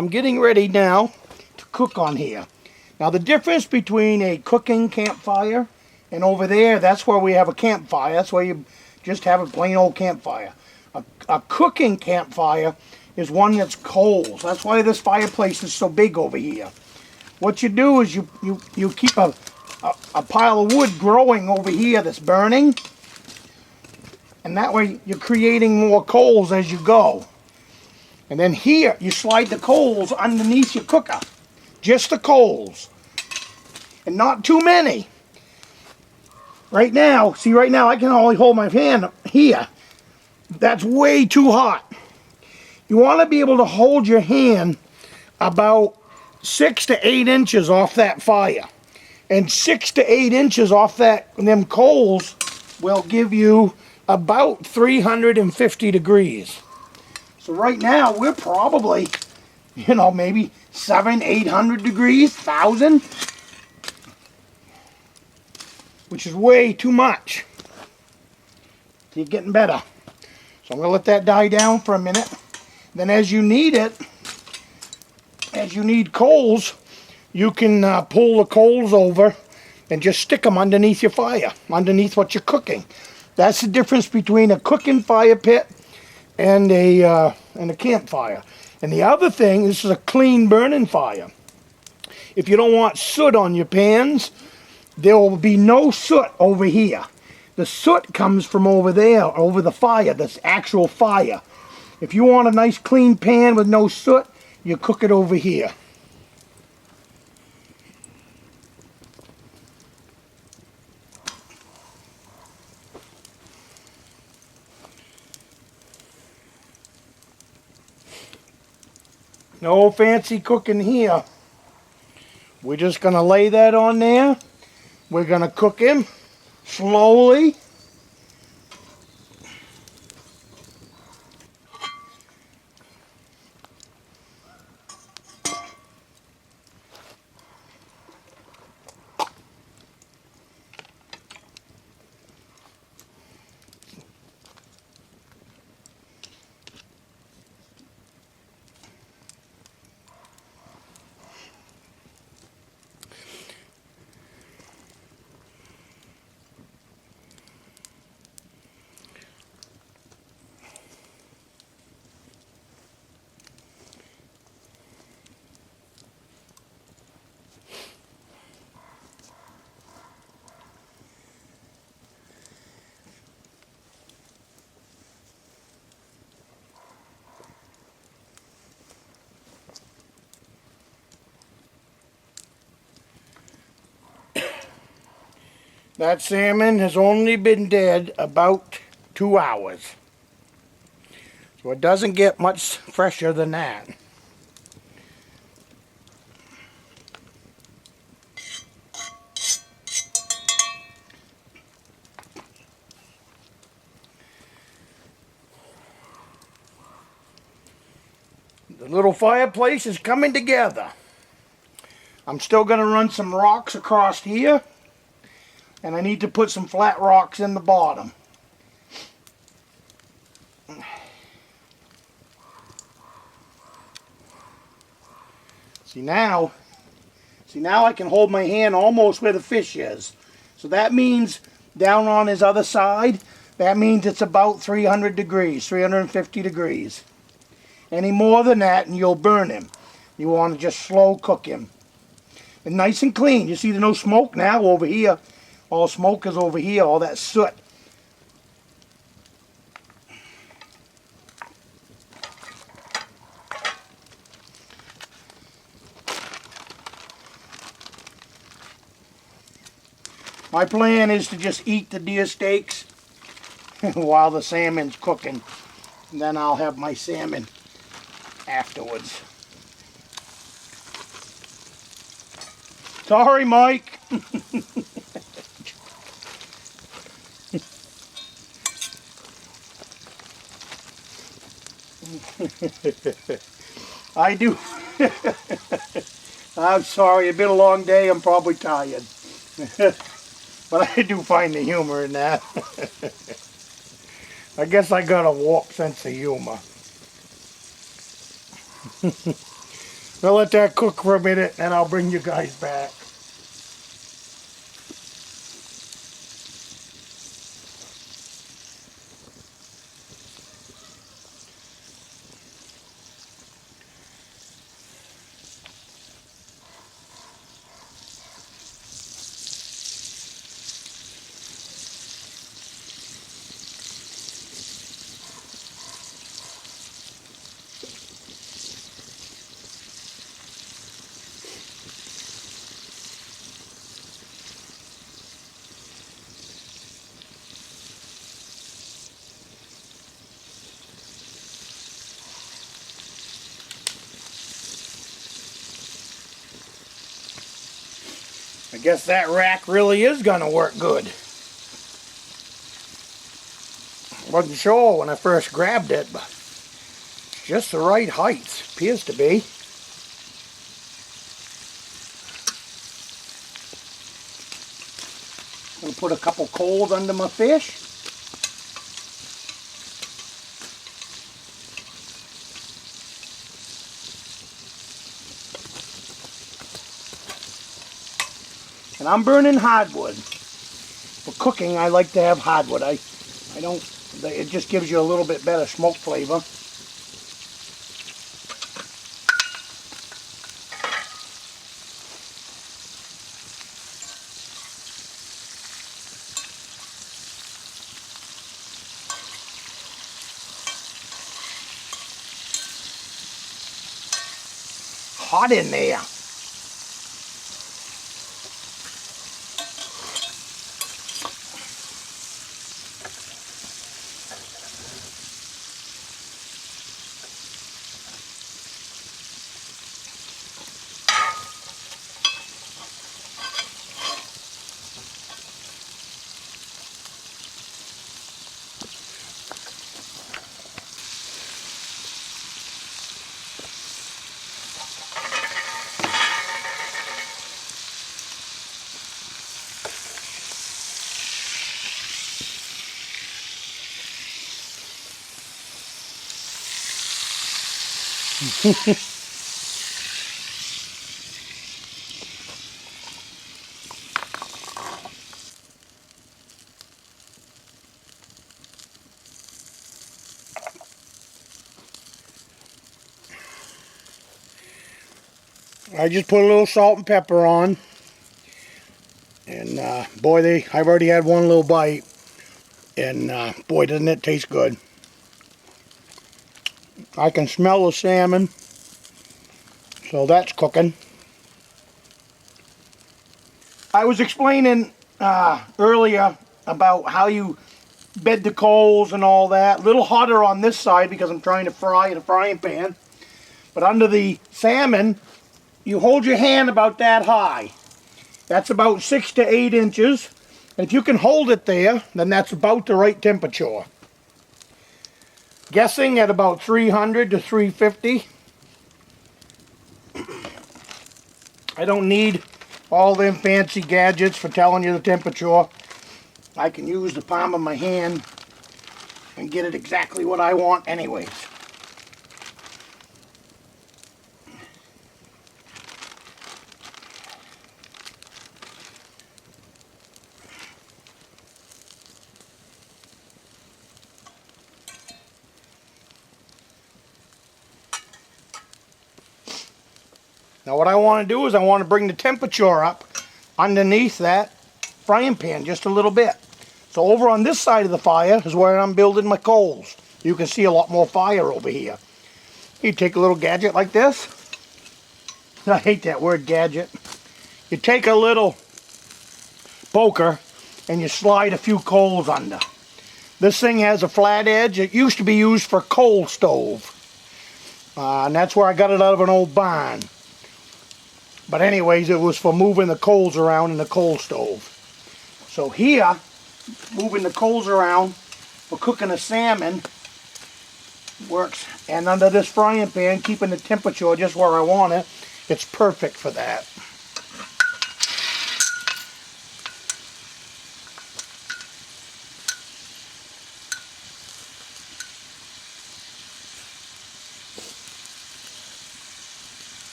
I'm getting ready now to cook on here. Now the difference between a cooking campfire and over there, that's where we have a campfire. That's where you just have a plain old campfire. A cooking campfire is one that's coals. That's why this fireplace is so big over here. What you do is you keep a pile of wood growing over here that's burning, and that way you're creating more coals as you go. And then here you slide the coals underneath your cooker, just the coals, and not too many. Right now, see, right now I can only hold my hand here. That's way too hot. You want to be able to hold your hand about 6 to 8 inches off that fire. And 6 to 8 inches off them coals will give you about 350 degrees. So right now we're probably, maybe 700-800 degrees, 1,000, which is way too much. You're getting better. So I'm going to let that die down for a minute. Then as you need it, as you need coals, you can pull the coals over and just stick them underneath your fire, underneath what you're cooking. That's the difference between a cooking fire pit and a campfire. And the other thing, this is a clean burning fire. If you don't want soot on your pans, there will be no soot over here. The soot comes from over there, over the fire, this actual fire. If you want a nice clean pan with no soot, you cook it over here. No fancy cooking here. We're just going to lay that on there. We're going to cook him slowly. That salmon has only been dead about 2 hours. So it doesn't get much fresher than that. The little fireplace is coming together. I'm still going to run some rocks across here. And I need to put some flat rocks in the bottom. See now I can hold my hand almost where the fish is. So that means down on his other side, that means it's about 300 degrees, 350 degrees. Any more than that and you'll burn him. You want to just slow cook him. And nice and clean. You see there's no smoke now over here. All smoke is over here, all that soot. My plan is to just eat the deer steaks while the salmon's cooking. And then I'll have my salmon afterwards. Sorry, Mike. I do. I'm sorry, it's been a long day. I'm probably tired. But I do find the humor in that. I guess I got a warped sense of humor. I'll let that cook for a minute and I'll bring you guys back. I guess that rack really is going to work good. Wasn't sure when I first grabbed it, but it's just the right height. Appears to be. I'm going to put a couple coals under my fish. And I'm burning hardwood. For cooking, I like to have hardwood. I don't, it just gives you a little bit better smoke flavor. Hot in there. I just put a little salt and pepper on, and boy, I've already had one little bite, and boy, doesn't it taste good. I can smell the salmon, so that's cooking. I was explaining earlier about how you bed the coals and all that. A little hotter on this side because I'm trying to fry in a frying pan, but under the salmon, you hold your hand about that high. That's about 6 to 8 inches. And if you can hold it there, then that's about the right temperature. Guessing at about 300 to 350. I don't need all them fancy gadgets for telling you the temperature. I can use the palm of my hand and get it exactly what I want anyways. Now what I want to do is I want to bring the temperature up underneath that frying pan just a little bit. So over on this side of the fire is where I'm building my coals. You can see a lot more fire over here. You take a little gadget like this. I hate that word gadget. You take a little poker and you slide a few coals under. This thing has a flat edge. It used to be used for coal stove. And that's where I got it out of an old barn. But anyways, it was for moving the coals around in the coal stove. So here, moving the coals around for cooking a salmon works. And under this frying pan, keeping the temperature just where I want it, it's perfect for that.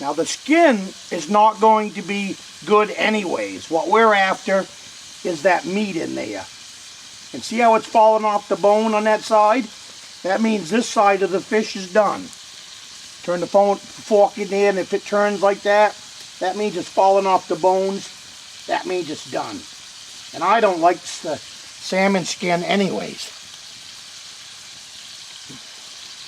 Now the skin is not going to be good anyways. What we're after is that meat in there. And see how it's falling off the bone on that side? That means this side of the fish is done. Turn the fork in there, and if it turns like that, that means it's falling off the bones. That means it's done. And I don't like the salmon skin anyways.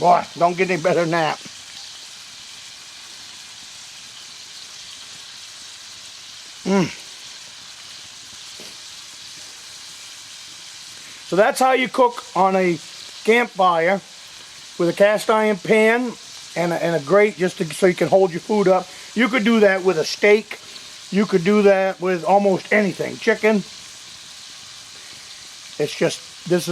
Boy, don't get any better than that. So that's how you cook on a campfire with a cast iron pan and a grate, just so you can hold your food up. You could do that with a steak. You could do that with almost anything. Chicken. It's just, this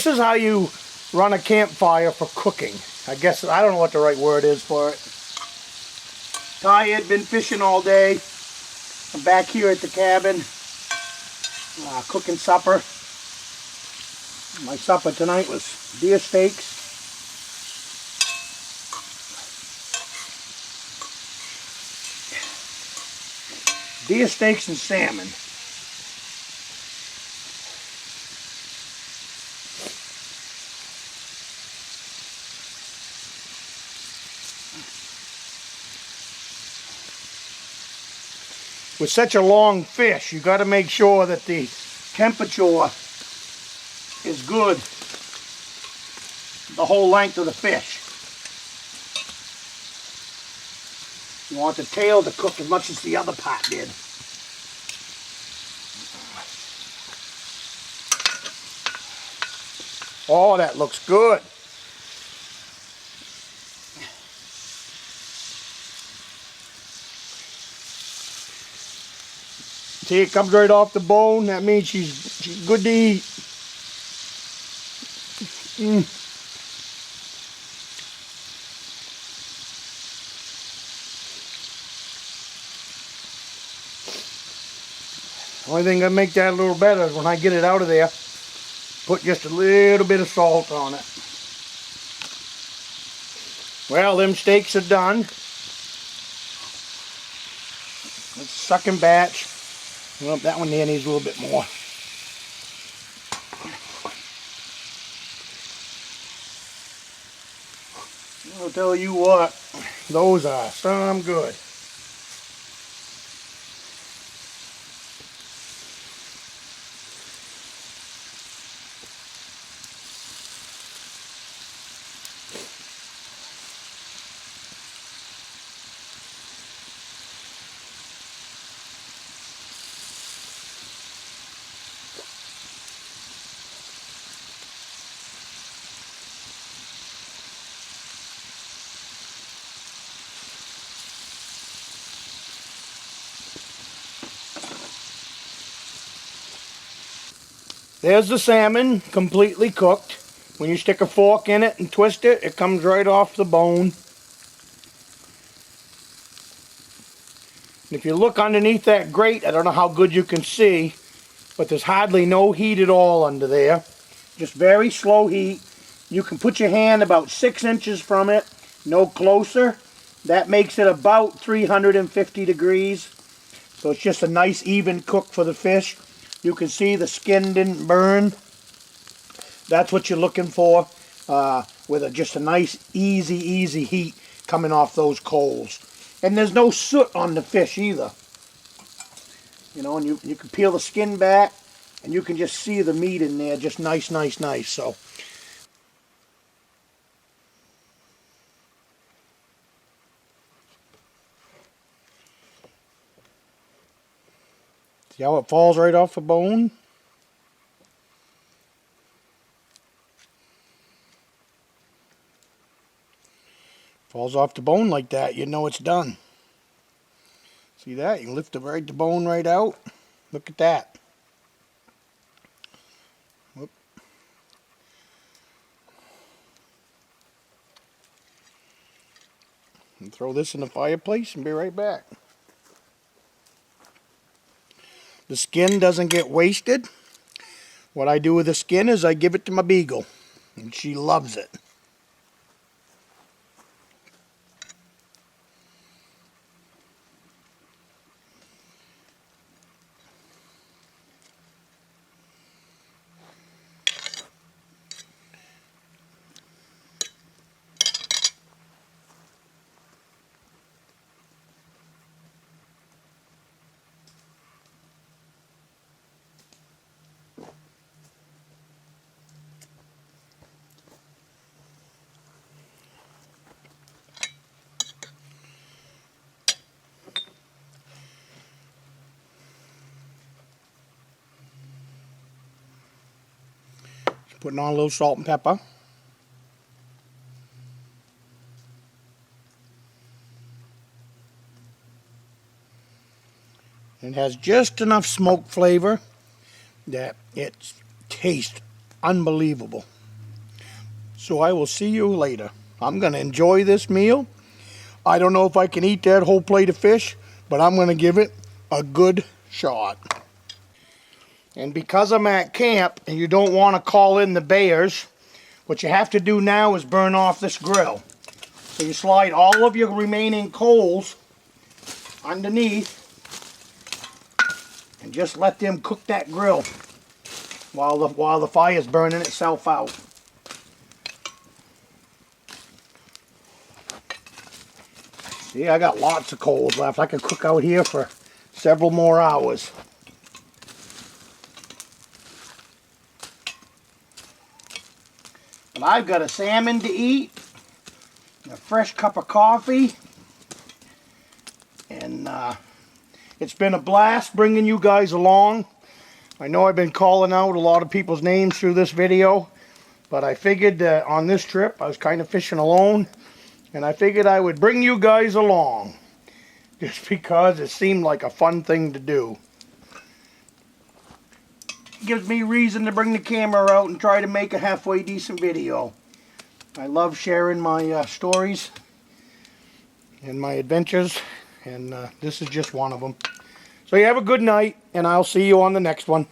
is how you run a campfire for cooking. I guess, I don't know what the right word is for it. Tired, been fishing all day. I'm back here at the cabin, cooking supper. My supper tonight was deer steaks. Deer steaks and salmon. With such a long fish, you got to make sure that the temperature is good the whole length of the fish. You want the tail to cook as much as the other part did. Oh, that looks good. See, it comes right off the bone. That means she's good to eat. Only thing that make that a little better is when I get it out of there, put just a little bit of salt on it. Well, them steaks are done. Let's suck and batch. Well, that one there needs a little bit more. I'll tell you what, those are some good. There's the salmon, completely cooked. When you stick a fork in it and twist it, it comes right off the bone. And if you look underneath that grate, I don't know how good you can see, but there's hardly no heat at all under there. Just very slow heat. You can put your hand about 6 inches from it, no closer. That makes it about 350 degrees. So it's just a nice even cook for the fish. You can see the skin didn't burn. That's what you're looking for, with just a nice, easy heat coming off those coals. And there's no soot on the fish either. You know, and you can peel the skin back, and you can just see the meat in there, just nice. So, see how it falls right off the bone? Falls off the bone like that, you know it's done. See that? You can lift the bone right out. Look at that. Whoop. And throw this in the fireplace and be right back. The skin doesn't get wasted. What I do with the skin is I give it to my beagle, and she loves it. Putting on a little salt and pepper. It has just enough smoke flavor that it tastes unbelievable. So I will see you later. I'm going to enjoy this meal. I don't know if I can eat that whole plate of fish, but I'm going to give it a good shot. And because I'm at camp and you don't want to call in the bears, what you have to do now is burn off this grill. So you slide all of your remaining coals underneath and just let them cook that grill while the fire's burning itself out. See, I got lots of coals left. I could cook out here for several more hours. But I've got a salmon to eat, a fresh cup of coffee, and it's been a blast bringing you guys along. I know I've been calling out a lot of people's names through this video, but I figured that on this trip I was kind of fishing alone, and I figured I would bring you guys along just because it seemed like a fun thing to do. It gives me reason to bring the camera out and try to make a halfway decent video. I love sharing my stories and my adventures, and this is just one of them. So you have a good night, and I'll see you on the next one.